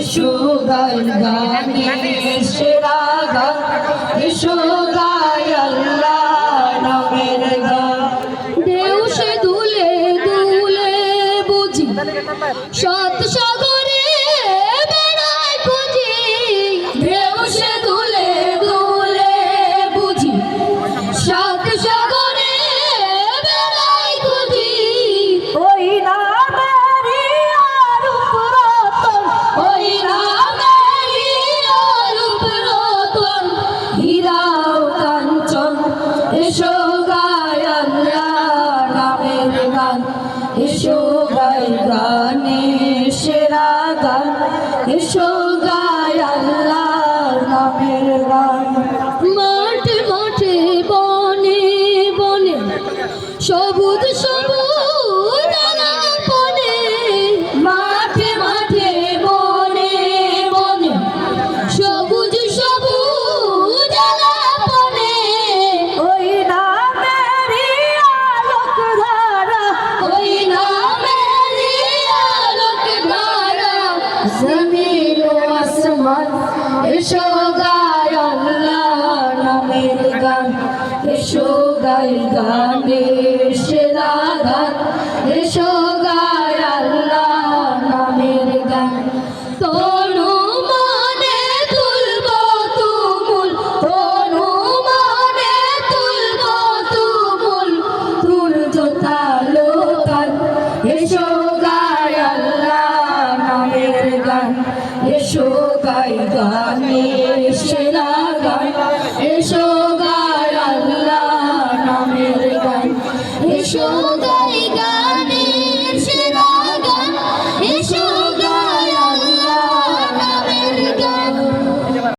এসো গাই গানে সেরা গান, এসো গাই আল্লাহ নামের গান। ঢেউ সে দুলে দুলে বুঝি সাত সাগরে বেড়ায় খুঁজি, ঢেউ সে দুলে দুলে বুঝি সাত সাগরে বেড়ায় খুঁজি। ওই নামেরই অরূপ রতন, ওই নামেরই অরূপ রতন, হীরা ও কাঞ্চন। এসো গাই আল্লাহ নামের গান, এসো গাই গানে সেরা গান, এসো গাই আল্লাহ নামের গান। মাঠে মাঠে বনে বনে সবুজ সবুজ বনে, মাঠে মাঠে বনে বনে সবুজ সবুজ বনে। ওই নামেরই আলোক ধারা, ওই নামেরই আলোক ধারা, জমিন ও আসমান। এসো গাই আল্লাহ নামের গান, এসো গাই গানে সেরা গান, এসো গাই আল্লাহ নামের গান। তনু মনে তুলব তুমুল, তনু মনে তুলব তুমুল, তুর্যতালো তান। এসো গাই আল্লাহ নামের গান, এসো গাই গানে